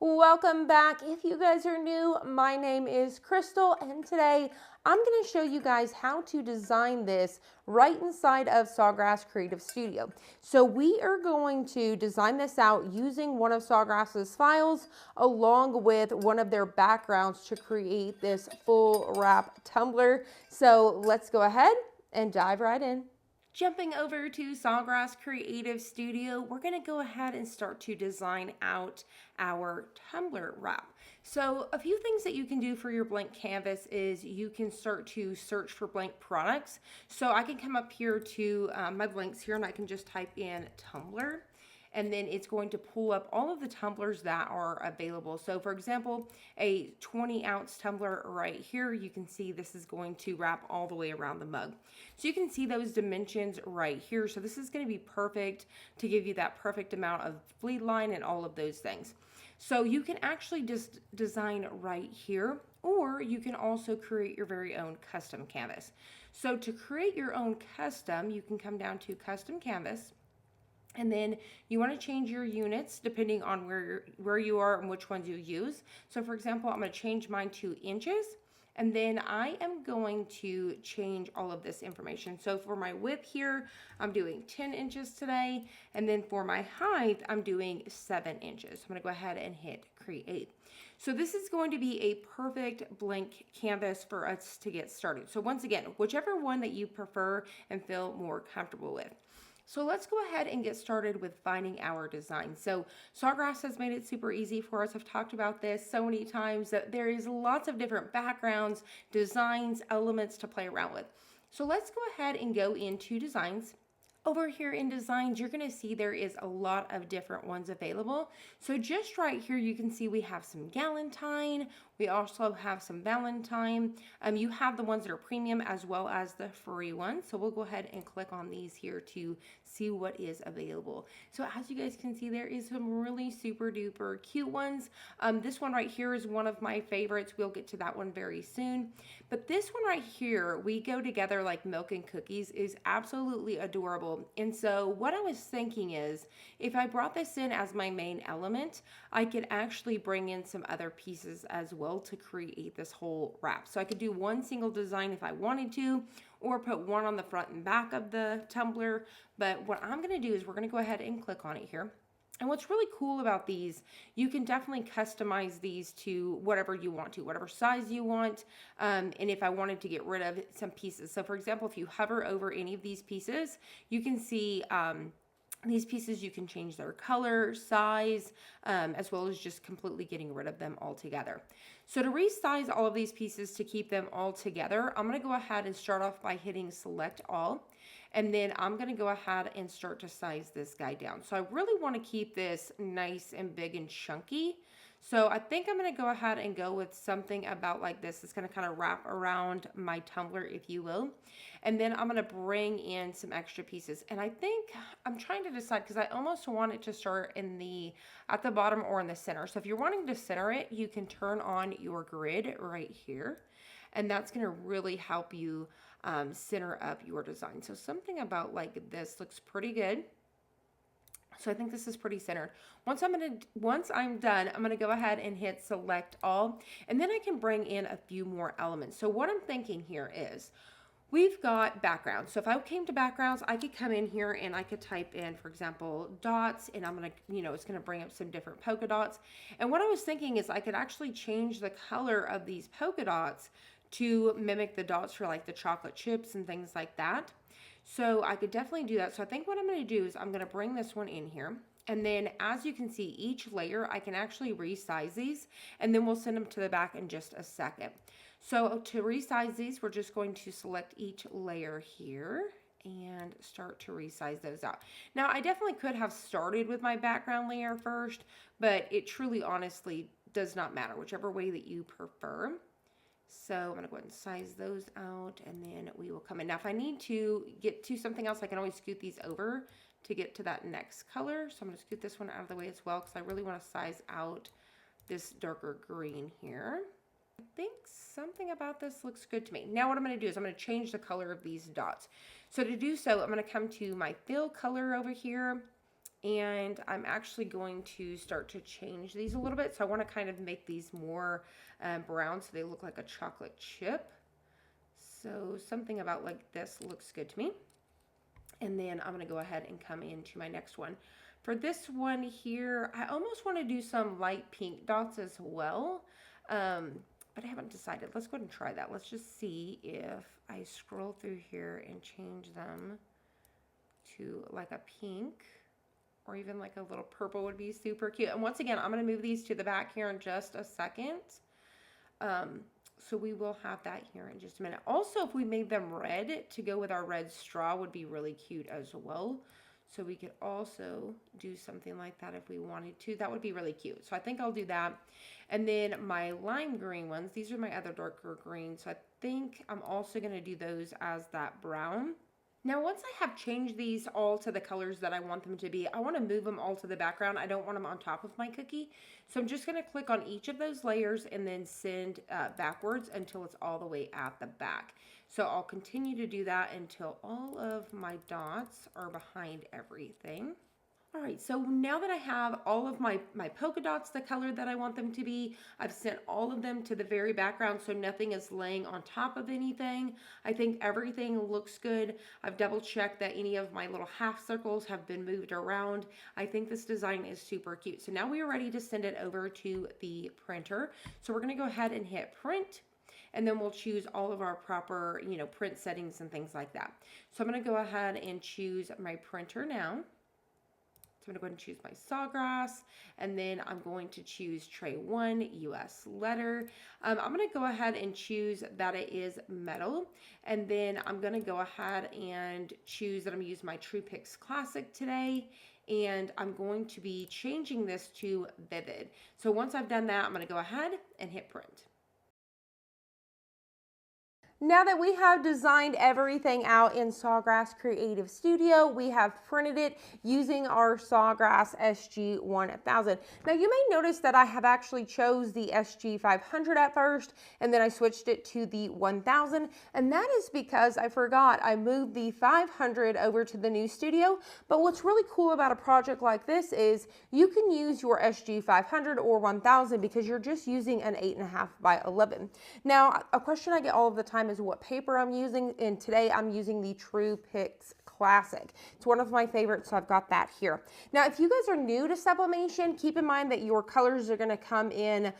Welcome back. If you guys are new, my name is Crystal, and today I'm going to show you guys how to design this right inside of Sawgrass Creative Studio. So we are going to design this out using one of Sawgrass's files along with one of their backgrounds to create this full wrap tumbler. So let's go ahead and dive right in. Jumping over to Sawgrass Creative Studio, we're going to go ahead and start to design out our tumbler wrap. So a few things that you can do for your blank canvas is you can start to search for blank products. So I can come up here to my blanks here and I can just type in tumbler. And then it's going to pull up all of the tumblers that are available. So for example, a 20-ounce tumbler right here, you can see this is going to wrap all the way around the mug. So you can see those dimensions right here. So this is going to be perfect to give you that perfect amount of bleed line and all of those things. So you can actually just design right here, or you can also create your very own custom canvas. So to create your own custom, you can come down to custom canvas. And then you want to change your units depending on where you are and which ones you use. So for example, I'm going to change mine to inches. And then I am going to change all of this information. So for my width here, I'm doing 10 inches today. And then for my height, I'm doing 7 inches. I'm going to go ahead and hit create. So this is going to be a perfect blank canvas for us to get started. So once again, whichever one that you prefer and feel more comfortable with. So let's go ahead and get started with finding our design. So Sawgrass has made it super easy for us. I've talked about this so many times that there is lots of different backgrounds, designs, elements to play around with. So let's go ahead and go into designs. Over here in designs, you're going to see there is a lot of different ones available. So just right here, you can see we have some Galentine. We also have some Valentine. You have the ones that are premium as well as the free ones. So we'll go ahead and click on these here to see what is available. So as you guys can see, there is some really super duper cute ones. This one right here is one of my favorites. We'll get to that one very soon. But this one right here, we go together like milk and cookies, is absolutely adorable. And so what I was thinking is, if I brought this in as my main element, I could actually bring in some other pieces as well to create this whole wrap. So I could do one single design if I wanted to, or put one on the front and back of the tumbler. But what I'm going to do is we're going to go ahead and click on it here. And what's really cool about these, you can definitely customize these to whatever you want to, whatever size you want. And if I wanted to get rid of some pieces. So for example, if you hover over any of these pieces, you can see these pieces, you can change their color, size, as well as just completely getting rid of them altogether. So to resize all of these pieces to keep them all together, I'm going to go ahead and start off by hitting select all. And then I'm going to go ahead and start to size this guy down. So I really want to keep this nice and big and chunky. So I think I'm going to go ahead and go with something about like this. It's going to kind of wrap around my tumbler, if you will. And then I'm going to bring in some extra pieces. And I think I'm trying to decide because I almost want it to start at the bottom or in the center. So if you're wanting to center it, you can turn on your grid right here. And that's going to really help you center up your design. So something about like this looks pretty good. So I think this is pretty centered. Once I'm done, I'm gonna go ahead and hit select all, and then I can bring in a few more elements. So what I'm thinking here is, we've got backgrounds. So if I came to backgrounds, I could come in here and I could type in, for example, dots, and I'm gonna, it's gonna bring up some different polka dots. And what I was thinking is I could actually change the color of these polka dots to mimic the dots for like the chocolate chips and things like that. So I could definitely do that. So I think what I'm going to do is I'm going to bring this one in here. And then as you can see, each layer, I can actually resize these, and then we'll send them to the back in just a second. So to resize these, we're just going to select each layer here and start to resize those out. Now, I definitely could have started with my background layer first, but it truly honestly does not matter, whichever way that you prefer. So I'm going to go ahead and size those out, and then we will come in. Now, if I need to get to something else, I can always scoot these over to get to that next color. So I'm going to scoot this one out of the way as well, because I really want to size out this darker green here. I think something about this looks good to me. Now what I'm going to do is I'm going to change the color of these dots. So to do so, I'm going to come to my fill color over here, And I'm actually going to start to change these a little bit. So I want to kind of make these more brown so they look like a chocolate chip. So something about like this looks good to me. And then I'm going to go ahead and come into my next one. For this one here, I almost want to do some light pink dots as well. But I haven't decided. Let's go ahead and try that. Let's just see if I scroll through here and change them to like a pink. Or even like a little purple would be super cute. And once again, I'm going to move these to the back here in just a second. So we will have that here in just a minute. Also, if we made them red to go with our red straw would be really cute as well. So we could also do something like that if we wanted to. That would be really cute. So I think I'll do that. And then my lime green ones, these are my other darker greens. So I think I'm also going to do those as that brown. Now, once I have changed these all to the colors that I want them to be, I want to move them all to the background. I don't want them on top of my cookie. So I'm just going to click on each of those layers and then send backwards until it's all the way at the back. So I'll continue to do that until all of my dots are behind everything. All right, so now that I have all of my polka dots the color that I want them to be, I've sent all of them to the very background so nothing is laying on top of anything. I think everything looks good. I've double checked that any of my little half circles have been moved around. I think this design is super cute. So now we are ready to send it over to the printer. So we're gonna go ahead and hit print. And then we'll choose all of our proper, print settings and things like that. So I'm gonna go ahead and choose my printer now. So I'm going to go ahead and choose my sawgrass, and then I'm going to choose tray 1, US letter. I'm going to go ahead and choose that it is metal, and then I'm going to go ahead and choose that I'm going to use my TruePix Classic today, and I'm going to be changing this to vivid. So once I've done that, I'm going to go ahead and hit print. Now that we have designed everything out in Sawgrass Creative Studio, we have printed it using our Sawgrass SG-1000. Now you may notice that I have actually chose the SG-500 at first, and then I switched it to the 1000, and that is because I forgot I moved the 500 over to the new studio. But what's really cool about a project like this is you can use your SG-500 or 1000 because you're just using an 8.5 by 11. Now, a question I get all of the time is what paper I'm using, and today I'm using the TruePix Classic. It's one of my favorites, so I've got that here. Now, if you guys are new to sublimation, keep in mind that your colors are going to come in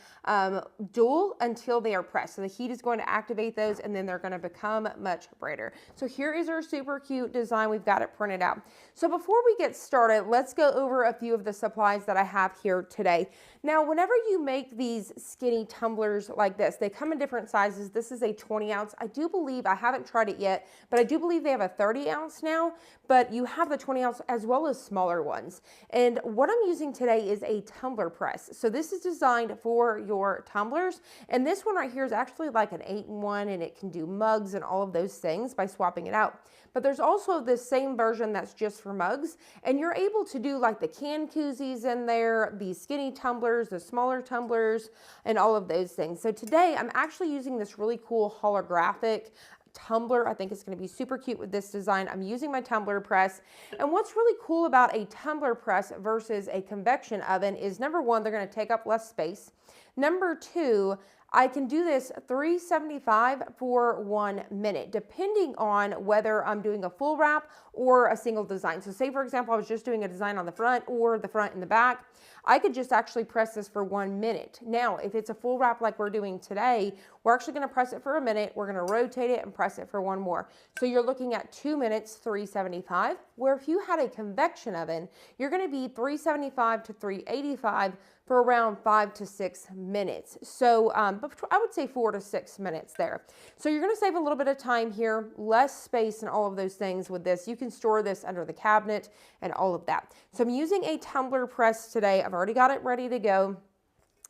dual until they are pressed. So the heat is going to activate those, and then they're going to become much brighter. So here is our super cute design. We've got it printed out. So before we get started, let's go over a few of the supplies that I have here today. Now, whenever you make these skinny tumblers like this, they come in different sizes. This is a 20 ounce. I do believe, I haven't tried it yet, but I do believe they have a 30 ounce now, but you have the 20 ounce as well as smaller ones. And what I'm using today is a tumbler press. So this is designed for your tumblers. And this one right here is actually like an 8-in-1, and it can do mugs and all of those things by swapping it out. But there's also this same version that's just for mugs, and you're able to do like the can koozies in there, the skinny tumblers, the smaller tumblers, and all of those things. So today I'm actually using this really cool holographic tumbler. I think it's going to be super cute with this design. I'm using my tumbler press. And what's really cool about a tumbler press versus a convection oven is, number one, they're going to take up less space. Number two, I can do this 375 for 1 minute, depending on whether I'm doing a full wrap or a single design. So say, for example, I was just doing a design on the front or the front and the back. I could just actually press this for 1 minute. Now, if it's a full wrap like we're doing today, we're actually going to press it for a minute. We're going to rotate it and press it for 1 more. So you're looking at 2 minutes, 375, where if you had a convection oven, you're going to be 375 to 385 for around 5 to 6 minutes. So I would say 4 to 6 minutes there. So you're gonna save a little bit of time here, less space and all of those things with this. You can store this under the cabinet and all of that. So I'm using a tumbler press today. I've already got it ready to go.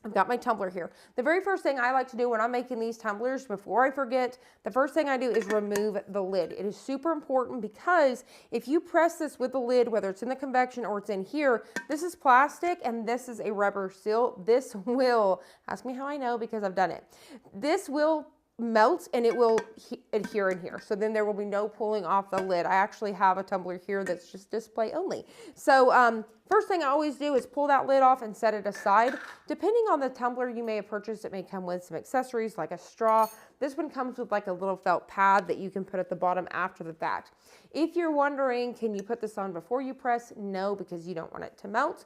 I've got my tumbler here. The very first thing I like to do when I'm making these tumblers, before I forget, the first thing I do is remove the lid. It is super important because if you press this with the lid, whether it's in the convection or it's in here, this is plastic and this is a rubber seal. This will, ask me how I know because I've done it. This will melt and it will adhere in here. So then there will be no pulling off the lid. I actually have a tumbler here that's just display only. So First thing I always do is pull that lid off and set it aside. Depending on the tumbler you may have purchased, it may come with some accessories like a straw. This one comes with like a little felt pad that you can put at the bottom after the fact. If you're wondering, can you put this on before you press? No, because you don't want it to melt.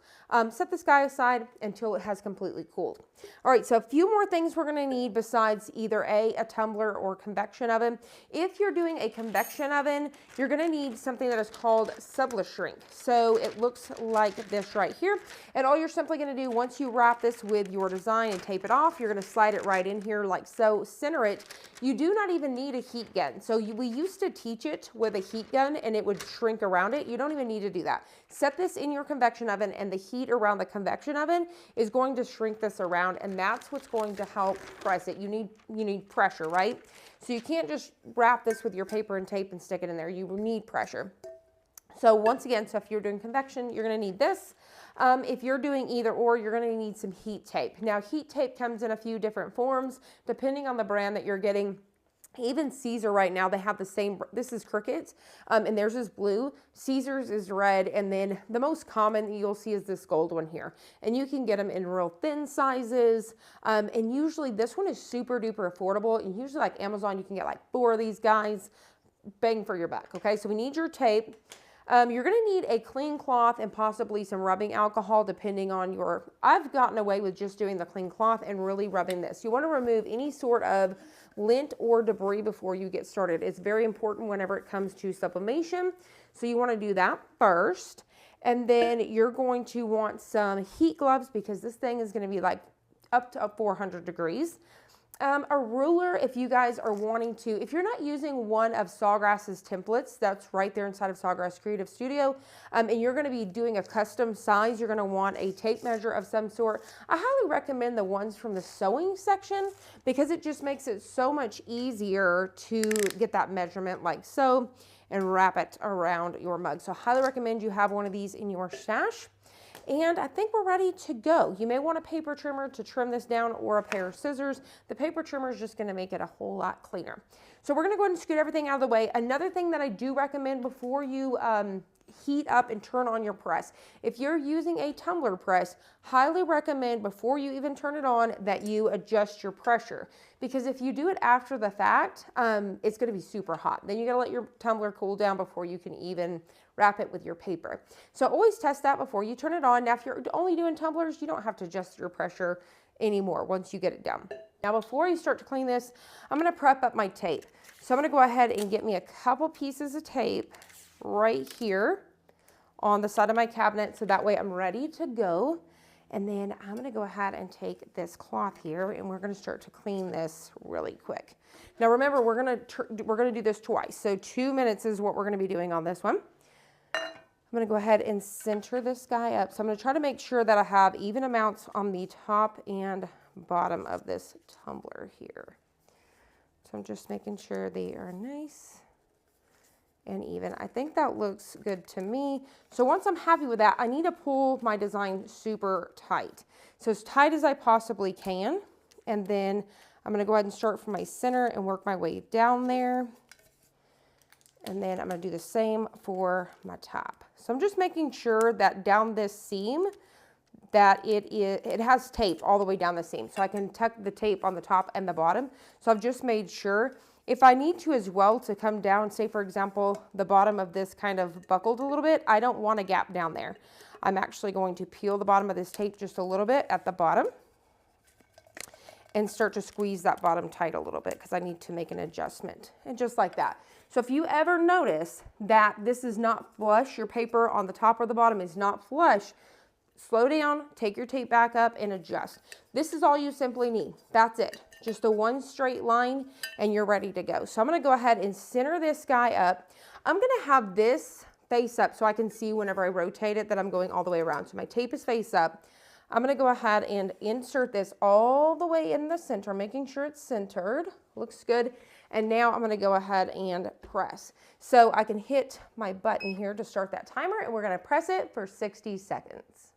Set this guy aside until it has completely cooled. All right, so a few more things we're gonna need besides either a tumbler or convection oven. If you're doing a convection oven, you're gonna need something that is called Sublimate. So it looks like this right here. And all you're simply gonna do once you wrap this with your design and tape it off, you're gonna slide it right in here like so, center it. You do not even need a heat gun. So we used to teach it with a heat gun and it would shrink around it. You don't even need to do that. Set this in your convection oven and the heat around the convection oven is going to shrink this around, and that's what's going to help press it. You need pressure, right? So you can't just wrap this with your paper and tape and stick it in there. You need pressure. So once again, so if you're doing convection, you're going to need this. If you're doing either or, you're going to need some heat tape. Now, heat tape comes in a few different forms, depending on the brand that you're getting. Even Caesar right now, they have the same, this is Cricut, and theirs is blue. Caesar's is red, and then the most common you'll see is this gold one here. And you can get them in real thin sizes, and usually this one is super duper affordable. And usually like Amazon, you can get like 4 of these guys, bang for your buck, okay? So we need your tape. You're going to need a clean cloth and possibly some rubbing alcohol depending on your, I've gotten away with just doing the clean cloth and really rubbing this. You want to remove any sort of lint or debris before you get started. It's very important whenever it comes to sublimation. So you want to do that first. And then you're going to want some heat gloves because this thing is going to be like up to 400 degrees. A ruler, if you guys are wanting to, if you're not using one of Sawgrass's templates, that's right there inside of Sawgrass Creative Studio, and you're going to be doing a custom size, you're going to want a tape measure of some sort. I highly recommend the ones from the sewing section because it just makes it so much easier to get that measurement like so and wrap it around your mug. So I highly recommend you have one of these in your stash. And I think we're ready to go. You may want a paper trimmer to trim this down or a pair of scissors. The paper trimmer is just gonna make it a whole lot cleaner. So we're gonna go ahead and scoot everything out of the way. Another thing that I do recommend before you heat up and turn on your press, if you're using a tumbler press, highly recommend before you even turn it on that you adjust your pressure. Because if you do it after the fact, it's gonna be super hot. Then you gotta let your tumbler cool down before you can even wrap it with your paper. So always test that before you turn it on. Now, if you're only doing tumblers, you don't have to adjust your pressure anymore once you get it done. Now, before you start to clean this, I'm gonna prep up my tape. So I'm gonna go ahead and get me a couple pieces of tape right here on the side of my cabinet, so that way I'm ready to go. And then I'm gonna go ahead and take this cloth here and we're gonna start to clean this really quick. Now remember, we're gonna do this twice. So 2 minutes is what we're gonna be doing on this one. I'm gonna go ahead and center this guy up. So I'm gonna try to make sure that I have even amounts on the top and bottom of this tumbler here. So I'm just making sure they are nice and even. I think that looks good to me. So once I'm happy with that, I need to pull my design super tight. So as tight as I possibly can. And then I'm gonna go ahead and start from my center and work my way down there. And then I'm gonna do the same for my top. So I'm just making sure that down this seam that it has tape all the way down the seam. So I can tuck the tape on the top and the bottom. So I've just made sure. If I need to as well to come down, say for example, the bottom of this kind of buckled a little bit, I don't want a gap down there. I'm actually going to peel the bottom of this tape just a little bit at the bottom and start to squeeze that bottom tight a little bit because I need to make an adjustment. And just like that. So if you ever notice that this is not flush, your paper on the top or the bottom is not flush, slow down, take your tape back up and adjust. This is all you simply need. That's it. Just a one straight line and you're ready to go. So I'm gonna go ahead and center this guy up. I'm gonna have this face up so I can see whenever I rotate it that I'm going all the way around. So my tape is face up. I'm gonna go ahead and insert this all the way in the center, making sure it's centered. Looks good. And now I'm gonna go ahead and press. So I can hit my button here to start that timer and we're gonna press it for 60 seconds.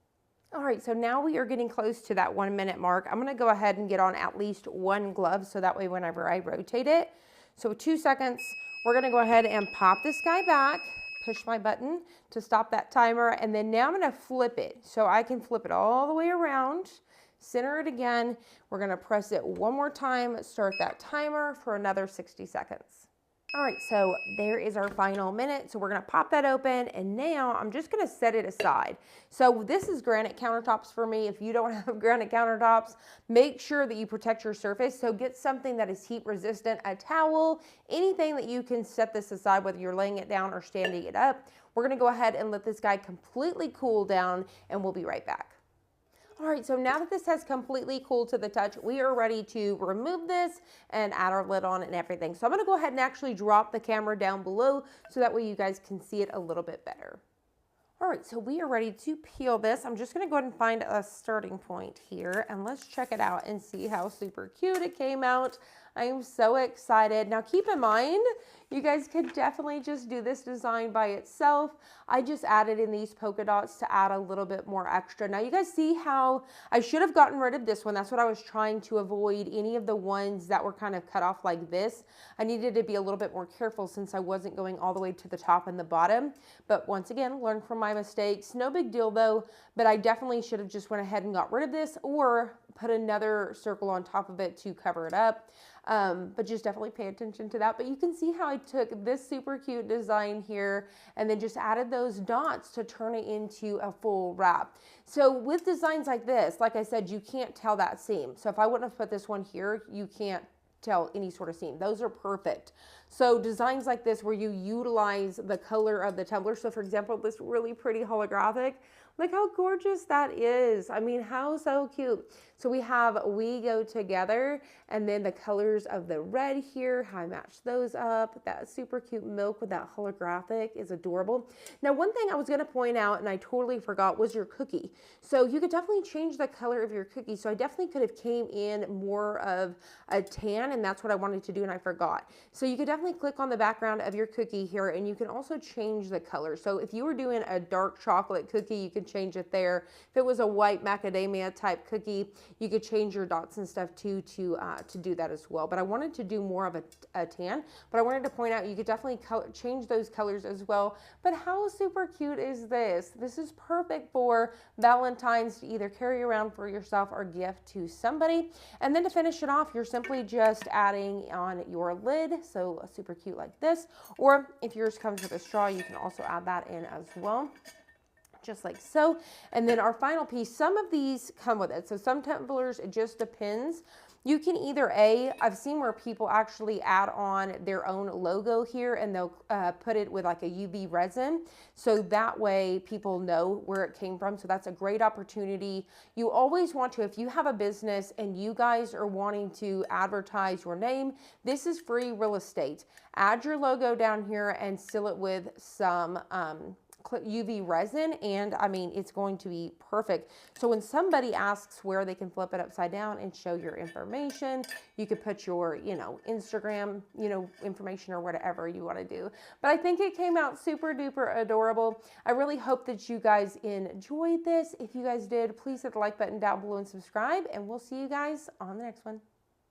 All right, so now we are getting close to that 1 minute mark. I'm gonna go ahead and get on at least one glove so that way whenever I rotate it. So 2 seconds, we're gonna go ahead and pop this guy back, push my button to stop that timer, and then now I'm gonna flip it. So I can flip it all the way around, center it again. We're gonna press it one more time, start that timer for another 60 seconds. All right, so there is our final minute. So we're gonna pop that open, and now I'm just gonna set it aside. So this is granite countertops for me. If you don't have granite countertops, make sure that you protect your surface. So get something that is heat resistant, a towel, anything that you can set this aside, whether you're laying it down or standing it up. We're gonna go ahead and let this guy completely cool down, and we'll be right back. All right, so now that this has completely cooled to the touch, we are ready to remove this and add our lid on and everything. So I'm gonna go ahead and actually drop the camera down below so that way you guys can see it a little bit better. All right, so we are ready to peel this. I'm just gonna go ahead and find a starting point here, and let's check it out and see how super cute it came out. I am so excited. Now keep in mind, you guys could definitely just do this design by itself. I just added in these polka dots to add a little bit more extra. Now you guys see how I should have gotten rid of this one. That's what I was trying to avoid, any of the ones that were kind of cut off like this. I needed to be a little bit more careful since I wasn't going all the way to the top and the bottom. But once again, learn from my mistakes. No big deal though, but I definitely should have just went ahead and got rid of this or put another circle on top of it to cover it up. But just definitely pay attention to that. But you can see how I took this super cute design here and then just added those dots to turn it into a full wrap. So with designs like this, like I said, you can't tell that seam. So if I wouldn't have put this one here, you can't tell any sort of seam. Those are perfect. So designs like this where you utilize the color of the tumbler. So for example, this really pretty holographic, look how gorgeous that is. I mean, how so cute. So we have We Go Together, and then the colors of the red here, how I matched those up. That super cute milk with that holographic is adorable. Now, one thing I was gonna point out, and I totally forgot, was your cookie. So you could definitely change the color of your cookie. So I definitely could have came in more of a tan, and that's what I wanted to do, and I forgot. So you could definitely click on the background of your cookie here, and you can also change the color. So if you were doing a dark chocolate cookie, you could change it there. If it was a white macadamia type cookie, you could change your dots and stuff too to do that as well. But I wanted to do more of a tan, but I wanted to point out you could definitely change those colors as well. But how super cute is this? This is perfect for Valentine's to either carry around for yourself or gift to somebody. And then to finish it off, you're simply just adding on your lid. So super cute like this, or if yours comes with a straw, you can also add that in as well, just like so. And then our final piece, some of these come with it. So some tumblers, it just depends. You can either I've seen where people actually add on their own logo here, and they'll put it with like a UV resin. So that way people know where it came from. So that's a great opportunity. You always want to, if you have a business and you guys are wanting to advertise your name, this is free real estate. Add your logo down here and seal it with some UV resin, and I mean, it's going to be perfect. So when somebody asks where they can flip it upside down and show your information, you could put your, Instagram, information or whatever you want to do. But I think it came out super duper adorable. I really hope that you guys enjoyed this. If you guys did, please hit the like button down below and subscribe, and we'll see you guys on the next one.